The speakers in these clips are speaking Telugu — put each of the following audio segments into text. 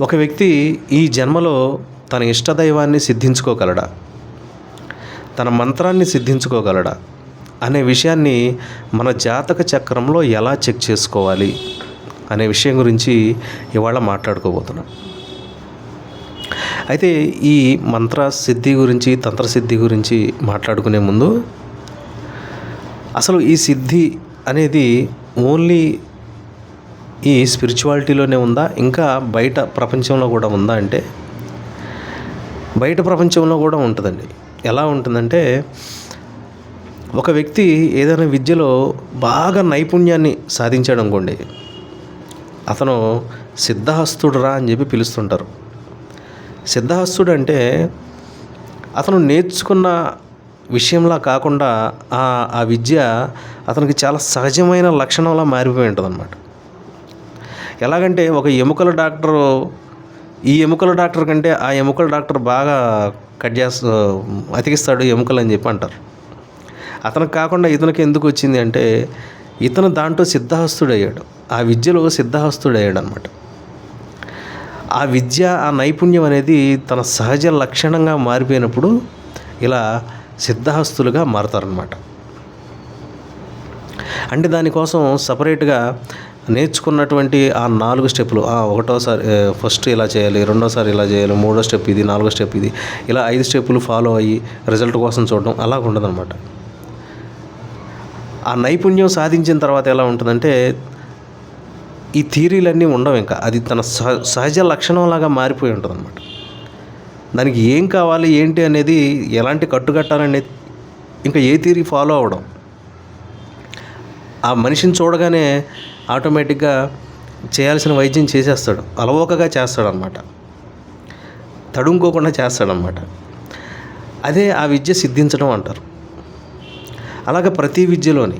ఒక వ్యక్తి ఈ జన్మలో తన ఇష్టదైవాన్ని సిద్ధించుకోగలడా, తన మంత్రాన్ని సిద్ధించుకోగలడా అనే విషయాన్ని మన జాతక చక్రంలో ఎలా చెక్ చేసుకోవాలి అనే విషయం గురించి ఇవాళ మాట్లాడుకోబోతున్నాం. అయితే ఈ మంత్ర సిద్ధి గురించి, తంత్రసిద్ధి గురించి మాట్లాడుకునే ముందు అసలు ఈ సిద్ధి అనేది ఓన్లీ ఈ స్పిరిచువాలిటీలోనే ఉందా, ఇంకా బయట ప్రపంచంలో కూడా ఉందా అంటే బయట ప్రపంచంలో కూడా ఉంటుందండి. ఎలా ఉంటుందంటే, ఒక వ్యక్తి ఏదైనా విద్యలో బాగా నైపుణ్యాన్ని సాధించాడు అనుకోండి, అతను సిద్ధహస్తుడురా అని చెప్పి పిలుస్తుంటారు. సిద్ధహస్తుడు అంటే అతను నేర్చుకున్న విషయంలా కాకుండా ఆ విద్య అతనికి చాలా సహజమైన లక్షణంలా మారిపోయి ఉంటుంది అన్నమాట. ఎలాగంటే ఒక ఎముకల డాక్టరు ఈ ఎముకల డాక్టర్ కంటే ఆ ఎముకల డాక్టర్ బాగా అతికిస్తాడు ఎముకలు అని చెప్పి అంటారు. అతనికి కాకుండా ఇతనికి ఎందుకు వచ్చింది అంటే, ఇతను దాంట్లో సిద్ధహస్తుడయ్యాడు, ఆ విద్యలో సిద్ధహస్తుడయ్యాడు అనమాట. ఆ విద్య, ఆ నైపుణ్యం అనేది తన సహజ లక్షణంగా మారిపోయినప్పుడు ఇలా సిద్ధహస్తులుగా మారతారనమాట. అంటే దానికోసం సపరేట్గా నేర్చుకున్నటువంటి ఆ 4 స్టెప్పులు, ఒకటోసారి ఫస్ట్ ఇలా చేయాలి, రెండోసారి ఇలా చేయాలి, మూడో స్టెప్ ఇది, నాలుగో స్టెప్ ఇది, ఇలా 5 స్టెప్పులు ఫాలో అయ్యి రిజల్ట్ కోసం చూడడం అలా ఉండదన్నమాట. ఆ నైపుణ్యం సాధించిన తర్వాత ఎలా ఉంటుందంటే, ఈ థియరీలన్నీ ఉండవు, ఇంకా అది తన సహజ లక్షణంలాగా మారిపోయి ఉంటుంది అన్నమాట. దానికి ఏం కావాలి ఏంటి అనేది, ఎలాంటి కట్టుకట్టాలనేది ఇంకా ఏ థియరీ ఫాలో అవ్వడం, ఆ మనిషిని చూడగానే ఆటోమేటిక్గా చేయాల్సిన వైద్యం చేసేస్తాడు, అలవోకగా చేస్తాడనమాట, తడుముకోకుండా చేస్తాడనమాట. అదే ఆ విద్య సిద్ధించడం అంటారు. అలాగే ప్రతి విద్యలోని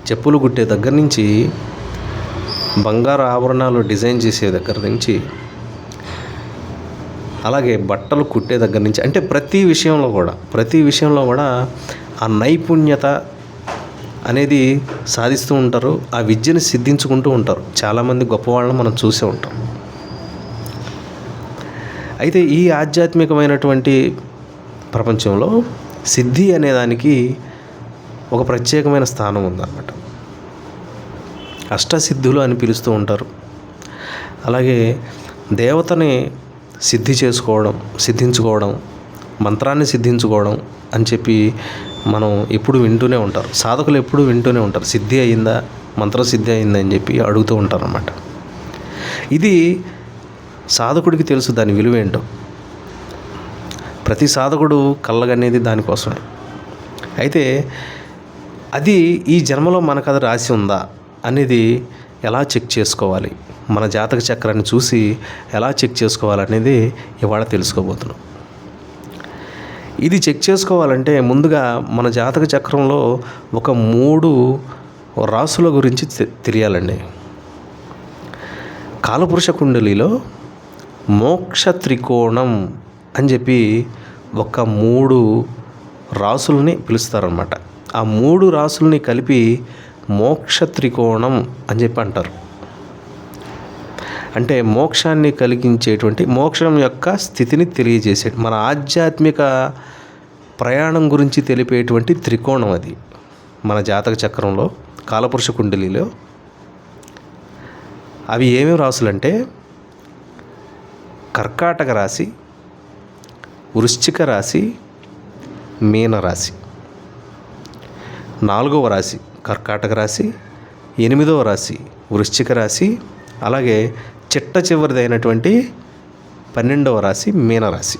చెప్పులు కుట్టే దగ్గర నుంచి, బంగారు ఆభరణాలు డిజైన్ చేసే దగ్గర నుంచి, అలాగే బట్టలు కుట్టే దగ్గర నుంచి, అంటే ప్రతి విషయంలో కూడా ఆ నైపుణ్యత అనేది సాధిస్తూ ఉంటారు, ఆ విద్యను సిద్ధించుకుంటూ ఉంటారు. చాలామంది గొప్పవాళ్ళని మనం చూసే ఉంటాం. అయితే ఈ ఆధ్యాత్మికమైనటువంటి ప్రపంచంలో సిద్ధి అనేదానికి ఒక ప్రత్యేకమైన స్థానం ఉందన్నమాట. అష్టసిద్ధులు అని పిలుస్తూ ఉంటారు. అలాగే దేవతని సిద్ధించుకోవడం, మంత్రాన్ని సిద్ధించుకోవడం అని చెప్పి మనం ఎప్పుడు వింటూనే ఉంటారు. సాధకులు ఎప్పుడు వింటూనే ఉంటారు, సిద్ధి అయిందా, మంత్రసిద్ధి అయిందా అని చెప్పి అడుగుతూ ఉంటారు అన్నమాట. ఇది సాధకుడికి తెలుసు దాని విలువేంటో. ప్రతి సాధకుడు కళ్ళగనేది దానికోసమే. అయితే అది ఈ జన్మలో మనకు అది రాసి ఉందా అనేది ఎలా చెక్ చేసుకోవాలి, మన జాతక చక్రాన్ని చూసి ఎలా చెక్ చేసుకోవాలనేది ఇవాళ తెలుసుకోబోతున్నాం. ఇది చెక్ చేసుకోవాలంటే ముందుగా మన జాతక చక్రంలో ఒక 3 రాసుల గురించి తెలియాలండి. కాలపురుష కుండలిలో మోక్ష త్రికోణం అని చెప్పి ఒక 3 రాసుల్ని పిలుస్తారనమాట. ఆ 3 రాసుల్ని కలిపి మోక్ష త్రికోణం అని చెప్పి అంటారు. అంటే మోక్షాన్ని కలిగించేటువంటి, మోక్షం యొక్క స్థితిని తెలియజేసే, మన ఆధ్యాత్మిక ప్రయాణం గురించి తెలిపేటువంటి త్రికోణం అది మన జాతక చక్రంలో, కాలపురుష కుండలిలో. అవి ఏమేమి రాసులంటే, కర్కాటక రాశి, వృశ్చిక రాశి, మీనరాశి. 4వ రాశి కర్కాటక రాశి, 8వ రాశి వృశ్చిక రాశి, అలాగే చిట్ట చివరిదైనటువంటి 12వ రాశి మీనరాశి.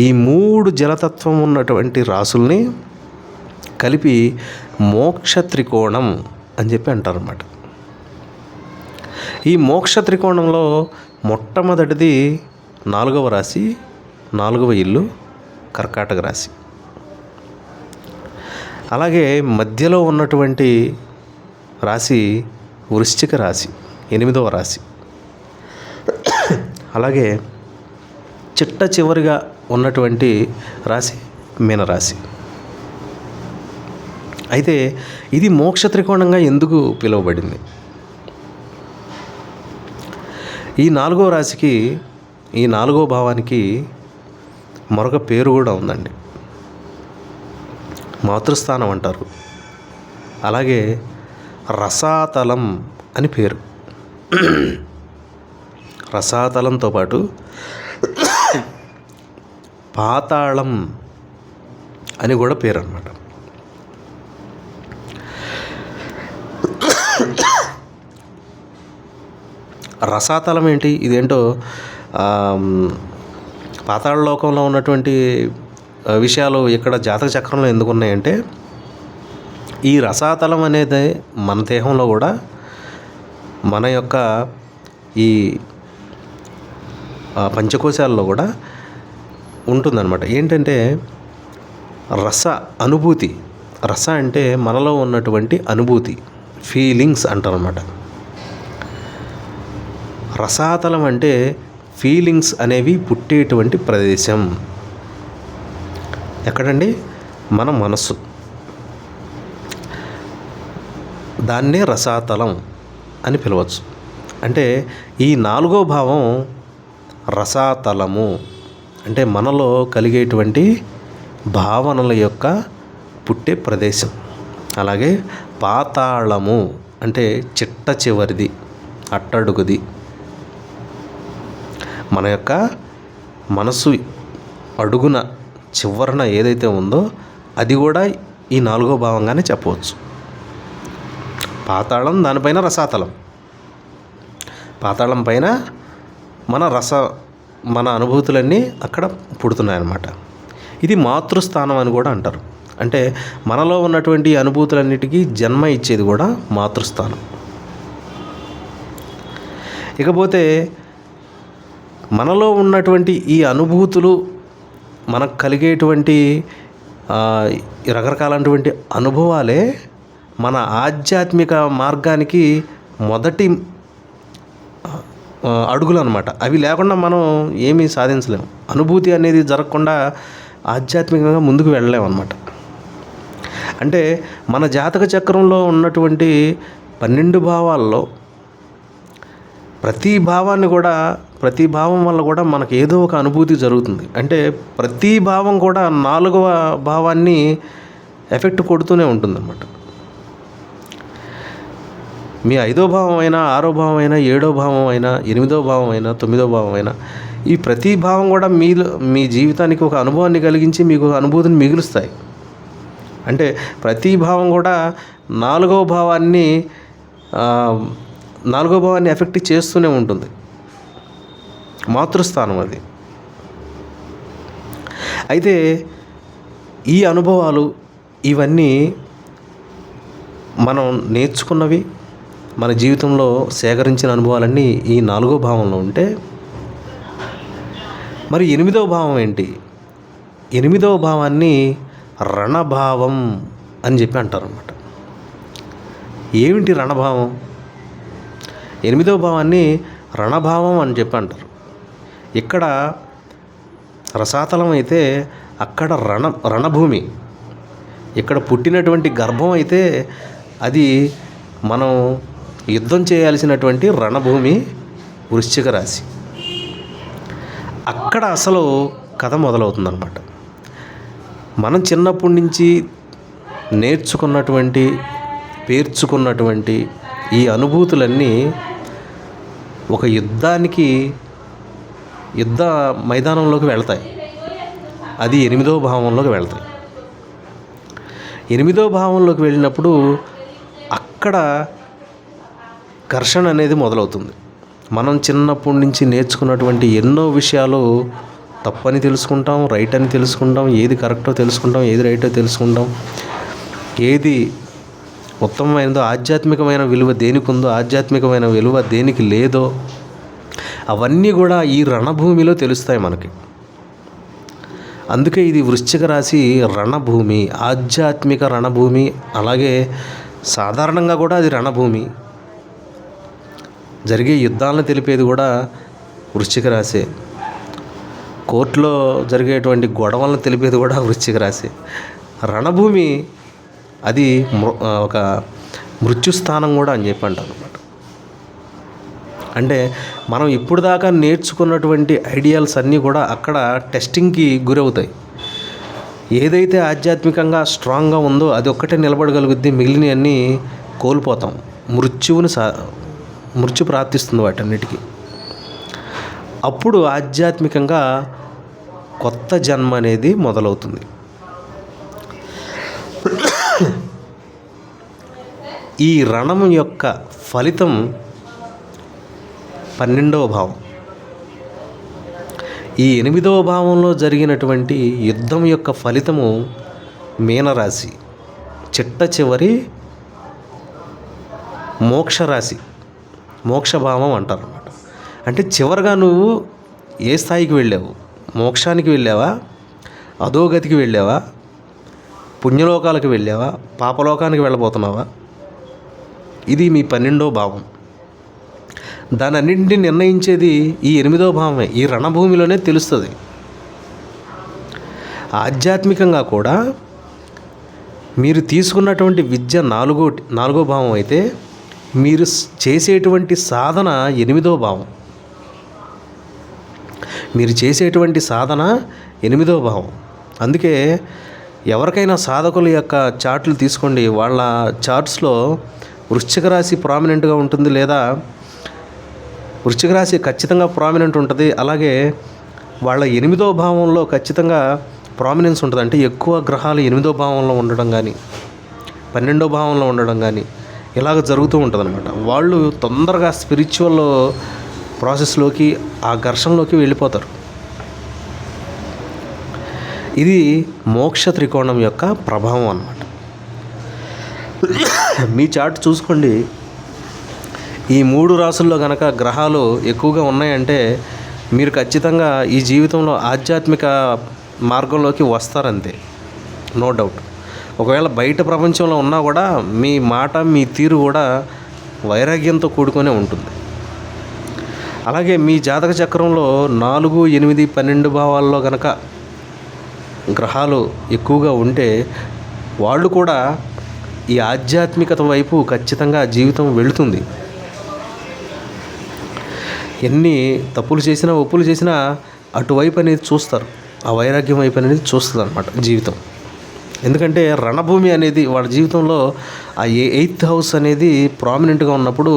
ఈ 3 జలతత్వం ఉన్నటువంటి రాసుల్ని కలిపి మోక్ష త్రికోణం అని చెప్పి అంటారన్నమాట. ఈ మోక్ష త్రికోణంలో మొట్టమొదటిది 4వ రాశి, 4వ ఇల్లు కర్కాటక రాశి. అలాగే మధ్యలో ఉన్నటువంటి రాశి వృశ్చిక రాశి, 8వ రాశి. అలాగే చిట్ట చివరిగా ఉన్నటువంటి రాశి మీనరాశి. అయితే ఇది మోక్ష త్రికోణంగా ఎందుకు పిలువబడింది? ఈ 4వ రాశికి, ఈ 4వ భావానికి మరొక పేరు కూడా ఉందండి. మాతృస్థానం అంటారు. అలాగే రసాతలం అని పేరు. రసాతలంతో పాటు పాతాళం అని కూడా పేరు అన్నమాట. రసాతలం ఏంటి? ఇదేంటో పాతాళ లోకంలో ఉన్నటువంటి విషయాలు ఇక్కడ జాతక చక్రంలో ఎందుకు ఉన్నాయంటే, ఈ రసాతలం అనేది మన దేహంలో కూడా, మన యొక్క ఈ పంచకోశాల్లో కూడా ఉంటుందన్నమాట. ఏంటంటే రస అనుభూతి. రస అంటే మనలో ఉన్నటువంటి అనుభూతి, ఫీలింగ్స్ అంటారన్నమాట. రసాతలం అంటే ఫీలింగ్స్ అనేవి పుట్టేటువంటి ప్రదేశం. ఎక్కడండి? మన మనస్సు. దాన్నే రసాతలం అని పిలవచ్చు. అంటే ఈ 4వ భావం రసాతలము అంటే మనలో కలిగేటువంటి భావనల యొక్క పుట్టే ప్రదేశం. అలాగే పాతాళము అంటే చిట్ట చివరిది, అట్టడుగుది. మన యొక్క మనసు అడుగున చివరన ఏదైతే ఉందో అది కూడా ఈ 4వ భావంగానే చెప్పవచ్చు. పాతాళం, దానిపైన రసాతలం. పాతాళం పైన మన అనుభూతులన్నీ అక్కడ పుడుతున్నాయన్నమాట. ఇది మాతృస్థానం అని కూడా అంటారు. అంటే మనలో ఉన్నటువంటి అనుభూతులన్నిటికీ జన్మ ఇచ్చేది కూడా మాతృస్థానం. ఇకపోతే మనలో ఉన్నటువంటి ఈ అనుభూతులు, మనకు కలిగేటువంటి రకరకాలైనటువంటి అనుభవాలే మన ఆధ్యాత్మిక మార్గానికి మొదటి అడుగులు అన్నమాట. అవి లేకుండా మనం ఏమీ సాధించలేము. అనుభూతి అనేది జరగకుండా ఆధ్యాత్మికంగా ముందుకు వెళ్ళలేము అన్నమాట. అంటే మన జాతక చక్రంలో ఉన్నటువంటి 12 భావాల్లో ప్రతి భావం వల్ల కూడా మనకు ఏదో ఒక అనుభూతి జరుగుతుంది. అంటే ప్రతి భావం కూడా 4వ భావాన్ని ఎఫెక్ట్ కొడుతూనే ఉంటుందన్నమాట. మీ 5వ భావం అయినా, 6వ భావం అయినా, 7వ భావం అయినా, 8వ భావం అయినా, 9వ భావం అయినా, ఈ ప్రతి భావం కూడా మీ జీవితానికి ఒక అనుభవాన్ని కలిగించి మీకు ఒక అనుభూతిని మిగులుస్తాయి. అంటే ప్రతి భావం కూడా 4వ భావాన్ని ఎఫెక్ట్ చేస్తూనే ఉంటుంది. మాతృస్థానం అది. అయితే ఈ అనుభవాలు ఇవన్నీ మనం నేర్చుకున్నవి, మన జీవితంలో సేకరించిన అనుభవాలన్నీ ఈ 4వ భావంలో ఉంటే, మరి 8వ భావం ఏంటి? 8వ భావాన్ని రణభావం అని చెప్పి అంటారు అన్నమాట. ఏమిటి రణభావం? 8వ భావాన్ని రణభావం అని చెప్పి అంటారు. ఇక్కడ రసాతలం అయితే అక్కడ రణభూమి. ఇక్కడ పుట్టినటువంటి గర్భం అయితే అది మనం యుద్ధం చేయాల్సినటువంటి రణభూమి వృశ్చిక రాశి. అక్కడ అసలు కథ మొదలవుతుందన్నమాట. మనం చిన్నప్పటి నుంచి నేర్చుకున్నటువంటి, పేర్చుకున్నటువంటి ఈ అనుభూతులన్నీ ఒక యుద్ధ మైదానంలోకి వెళ్తాయి. అది 8వ భావంలోకి వెళ్తాయి. 8వ భావంలోకి వెళ్ళినప్పుడు అక్కడ ఘర్షణ అనేది మొదలవుతుంది. మనం చిన్నప్పటి నుంచి నేర్చుకున్నటువంటి ఎన్నో విషయాలు తప్పని తెలుసుకుంటాం, రైట్ అని తెలుసుకుంటాం, ఏది కరెక్టో తెలుసుకుంటాం, ఏది రైటో తెలుసుకుంటాం, ఏది ఉత్తమమైనదో, ఆధ్యాత్మికమైన విలువ దేనికి ఉందో, ఆధ్యాత్మికమైన విలువ దేనికి లేదో అవన్నీ కూడా ఈ రణభూమిలో తెలుస్తాయి మనకి. అందుకే ఇది వృశ్చిక రాశి రణభూమి, ఆధ్యాత్మిక రణభూమి. అలాగే సాధారణంగా కూడా అది రణభూమి. జరిగే యుద్ధాలను తెలిపేది కూడా వృశ్చిక రాశి. కోర్టులో జరిగేటువంటి గొడవలను తెలిపేది కూడా వృశ్చిక రాశి. రణభూమి అది ఒక మృత్యుస్థానం కూడా అని చెప్పి అంటారు అన్నమాట. అంటే మనం ఇప్పుడు దాకా నేర్చుకున్నటువంటి ఐడియాల్స్ అన్నీ కూడా అక్కడ టెస్టింగ్కి గురవుతాయి. ఏదైతే ఆధ్యాత్మికంగా స్ట్రాంగ్గా ఉందో అది ఒక్కటే నిలబడగలుగుద్ది, మిగిలినవన్నీ కోల్పోతాం. మృత్యు ప్రాప్తిస్తుంది వాటన్నిటికీ. అప్పుడు ఆధ్యాత్మికంగా కొత్త జన్మ అనేది మొదలవుతుంది. ఈ రణం యొక్క ఫలితం 12వ భావం. ఈ 8వ భావంలో జరిగినటువంటి యుద్ధం యొక్క ఫలితము మీనరాశి, చిట్ట చివరి మోక్షరాశి, మోక్షభావం అంటారు అన్నమాట. అంటే చివరిగా నువ్వు ఏ స్థాయికి వెళ్ళావు? మోక్షానికి వెళ్ళావా, అధోగతికి వెళ్ళావా, పుణ్యలోకాలకు వెళ్ళావా, పాపలోకానికి వెళ్ళబోతున్నావా? ఇది మీ 12వ భావం. దాని అన్నింటినీ నిర్ణయించేది ఈ 8వ భావమే. ఈ రణభూమిలోనే తెలుస్తుంది. ఆధ్యాత్మికంగా కూడా మీరు తీసుకున్నటువంటి విద్య 4వ భావం అయితే మీరు చేసేటువంటి సాధన 8వ భావం. మీరు చేసేటువంటి సాధన 8వ భావం. అందుకే ఎవరికైనా సాధకుల యొక్క చార్ట్లు తీసుకోండి, వాళ్ళ చార్ట్స్లో వృశ్చిక రాశి ప్రామినెంట్గా ఉంటుంది, లేదా వృశ్చిక రాశి ఖచ్చితంగా ప్రామినెంట్ ఉంటుంది. అలాగే వాళ్ళ 8వ భావంలో ఖచ్చితంగా ప్రామినెన్స్ ఉంటుంది. అంటే ఎక్కువ గ్రహాలు 8వ భావంలో ఉండడం కానీ 12వ భావంలో ఉండడం కానీ ఇలాగ జరుగుతూ ఉంటుంది అనమాట. వాళ్ళు తొందరగా స్పిరిచువల్ ప్రాసెస్లోకి, ఆ ఘర్షణలోకి వెళ్ళిపోతారు. ఇది మోక్ష త్రికోణం యొక్క ప్రభావం అన్నమాట. మీ చార్ట్ చూసుకోండి. ఈ 3 రాసుల్లో కనుక గ్రహాలు ఎక్కువగా ఉన్నాయంటే మీరు ఖచ్చితంగా ఈ జీవితంలో ఆధ్యాత్మిక మార్గంలోకి వస్తారంతే, నో డౌట్. ఒకవేళ బయట ప్రపంచంలో ఉన్నా కూడా మీ మాట, మీ తీరు కూడా వైరాగ్యంతో కూడుకొనే ఉంటుంది. అలాగే మీ జాతక చక్రంలో 4, 8, 12 భావాల్లో కనుక గ్రహాలు ఎక్కువగా ఉంటే వాళ్ళు కూడా ఈ ఆధ్యాత్మికత వైపు ఖచ్చితంగా జీవితం వెళుతుంది. ఎన్ని తప్పులు చేసినా, ఒప్పులు చేసినా అటువైపు అనేది చూస్తారు. ఆ వైరాగ్యం వైపు అనేది చూస్తుంది అన్నమాట జీవితం. ఎందుకంటే రణభూమి అనేది వాళ్ళ జీవితంలో ఆ 8th హౌస్ అనేది ప్రామినెంట్గా ఉన్నప్పుడు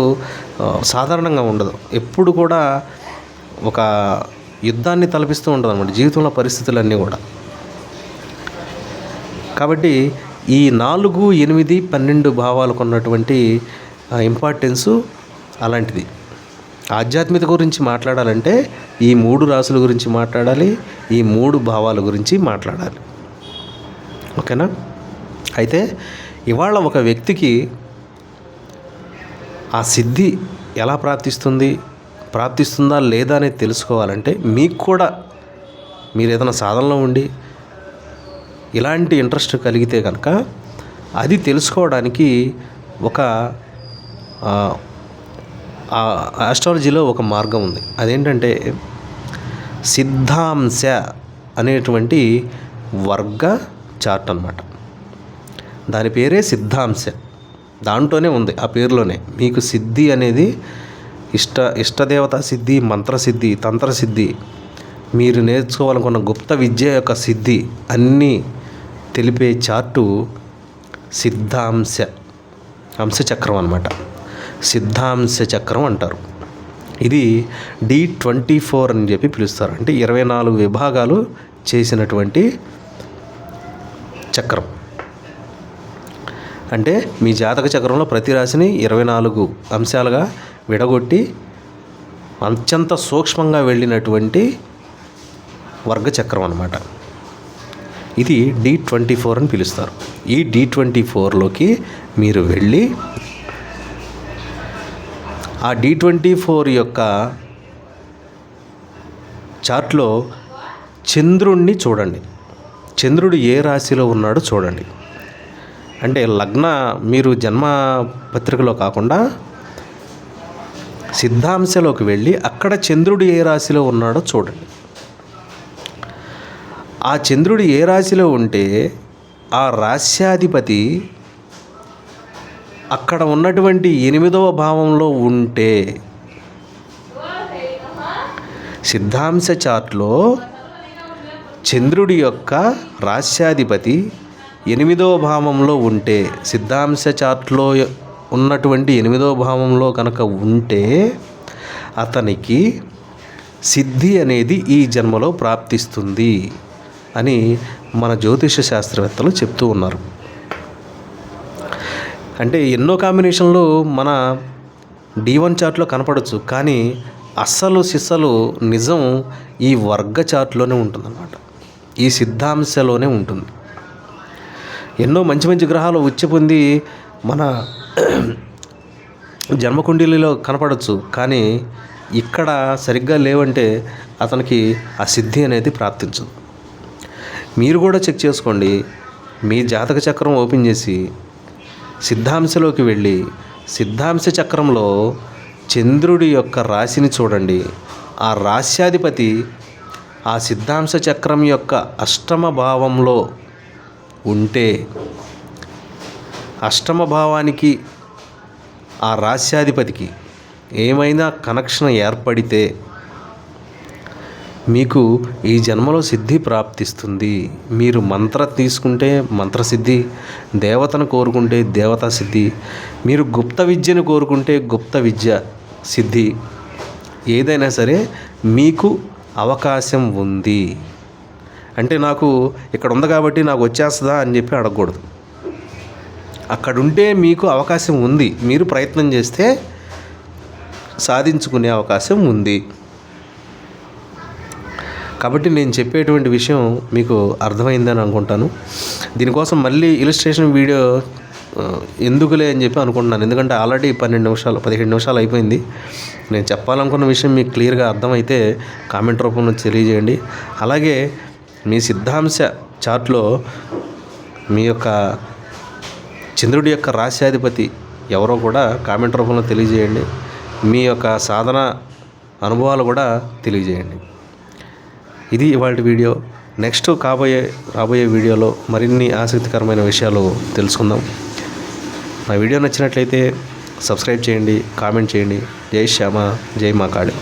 సాధారణంగా ఉండదు. ఎప్పుడు కూడా ఒక యుద్ధాన్ని తలపిస్తూ ఉంటుంది అన్నమాట జీవితంలో పరిస్థితులన్నీ కూడా. కాబట్టి ఈ 4, 8, 12 భావాలకు ఉన్నటువంటి ఇంపార్టెన్సు అలాంటిది. ఆధ్యాత్మికత గురించి మాట్లాడాలంటే ఈ 3 రాసుల గురించి మాట్లాడాలి, ఈ 3 భావాల గురించి మాట్లాడాలి. ఓకేనా? అయితే ఇవాళ ఒక వ్యక్తికి ఆ సిద్ధి ఎలా ప్రాప్తిస్తుందా లేదా అనేది తెలుసుకోవాలంటే మీకు కూడా మీరు ఏదైనా సాధనలో ఉండి ఇలాంటి ఇంట్రెస్ట్ కలిగితే కనుక అది తెలుసుకోవడానికి ఒక ఆస్ట్రాలజీలో ఒక మార్గం ఉంది. అదేంటంటే సిద్ధాంశ అనేటువంటి వర్గ చార్ట్ అన్నమాట. దాని పేరే సిద్ధాంశ. దాంట్లోనే ఉంది, ఆ పేరులోనే. మీకు సిద్ధి అనేది ఇష్టదేవత సిద్ధి, మంత్రసిద్ధి, తంత్రసిద్ధి, మీరు నేర్చుకోవాలనుకున్న గుప్త విద్య యొక్క సిద్ధి అన్నీ తెలిపే చార్టు సిద్ధాంశ అంశచక్రం అన్నమాట. సిద్ధాంశ చక్రం అంటారు. ఇది D24 అని చెప్పి పిలుస్తారు. అంటే 24 విభాగాలు చేసినటువంటి చక్రం. అంటే మీ జాతక చక్రంలో ప్రతి రాశిని 24 అంశాలుగా విడగొట్టి అత్యంత సూక్ష్మంగా వెళ్ళినటువంటి వర్గచక్రం అన్నమాట. ఇది D24 అని పిలుస్తారు. ఈ D24లోకి మీరు వెళ్ళి ఆ D24 యొక్క చార్ట్లో చంద్రుణ్ణి చూడండి. చంద్రుడు ఏ రాశిలో ఉన్నాడో చూడండి. అంటే మీరు జన్మ పత్రికలో కాకుండా సిద్ధాంశలోకి వెళ్ళి అక్కడ చంద్రుడు ఏ రాశిలో ఉన్నాడో చూడండి. ఆ చంద్రుడు ఏ రాశిలో ఉంటే ఆ రాశ్యాధిపతి అక్కడ ఉన్నటువంటి 8వ భావంలో ఉంటే సిద్ధాంశ చార్ట్లో చంద్రుడి యొక్క రాశ్యాధిపతి 8వ భావంలో ఉంటే, సిద్ధాంశ చార్ట్లో ఉన్నటువంటి 8వ భావంలో కనుక ఉంటే అతనికి సిద్ధి అనేది ఈ జన్మలో ప్రాప్తిస్తుంది అని మన జ్యోతిష శాస్త్రవేత్తలు చెప్తూ ఉన్నారు. అంటే ఎన్నో కాంబినేషన్లు మన D1 చార్ట్లో కనపడవచ్చు, కానీ అస్సలు సిస్సలు నిజం ఈ వర్గ చార్ట్లోనే ఉంటుందన్నమాట. ఈ సిద్ధాంశలోనే ఉంటుంది. ఎన్నో మంచి మంచి గ్రహాలు ఉచ్చ పొంది మన జన్మకుండలిలో కనపడవచ్చు, కానీ ఇక్కడ సరిగ్గా లేవంటే అతనికి ఆ సిద్ధి అనేది ప్రాప్తించదు. మీరు కూడా చెక్ చేసుకోండి. మీ జాతక చక్రం ఓపెన్ చేసి సిద్ధాంశలోకి వెళ్ళి సిద్ధాంశ చక్రంలో చంద్రుడి యొక్క రాశిని చూడండి. ఆ రాశ్యాధిపతి ఆ సిద్ధాంశ చక్రం యొక్క 8వ భావంలో ఉంటే, 8వ భావానికి ఆ రాశ్యాధిపతికి ఏమైనా కనెక్షన్ ఏర్పడితే మీకు ఈ జన్మలో సిద్ధి ప్రాప్తిస్తుంది. మీరు మంత్ర తీసుకుంటే మంత్రసిద్ధి, దేవతను కోరుకుంటే దేవతా సిద్ధి, మీరు గుప్త విద్యను కోరుకుంటే గుప్త విద్య సిద్ధి, ఏదైనా సరే మీకు అవకాశం ఉంది. అంటే నాకు ఇక్కడ ఉంది కాబట్టి నాకు వచ్చేస్తుందా అని చెప్పి అడగకూడదు. అక్కడుంటే మీకు అవకాశం ఉంది, మీరు ప్రయత్నం చేస్తే సాధించుకునే అవకాశం ఉంది. కాబట్టి నేను చెప్పేటువంటి విషయం మీకు అర్థమైందని అనుకుంటాను. దీనికోసం మళ్ళీ ఇలిస్ట్రేషన్ వీడియో ఎందుకులే అని చెప్పి అనుకుంటున్నాను. ఎందుకంటే ఆల్రెడీ 15 నిమిషాలు అయిపోయింది. నేను చెప్పాలనుకున్న విషయం మీకు క్లియర్గా అర్థమైతే కామెంట్ రూపంలో తెలియజేయండి. అలాగే మీ సిద్ధాంశ చార్ట్లో మీ యొక్క చంద్రుడి యొక్క రాశ్యాధిపతి ఎవరో కూడా కామెంట్ రూపంలో తెలియజేయండి. మీ యొక్క సాధన అనుభవాలు కూడా తెలియజేయండి. ఇది ఇవాళ వీడియో. నెక్స్ట్ రాబోయే వీడియోలో మరిన్ని ఆసక్తికరమైన విషయాలు తెలుసుకుందాం. నా వీడియో నచ్చినట్లయితే సబ్స్క్రైబ్ చేయండి, కామెంట్ చేయండి. జై శ్యామ, జై మా కాళీ.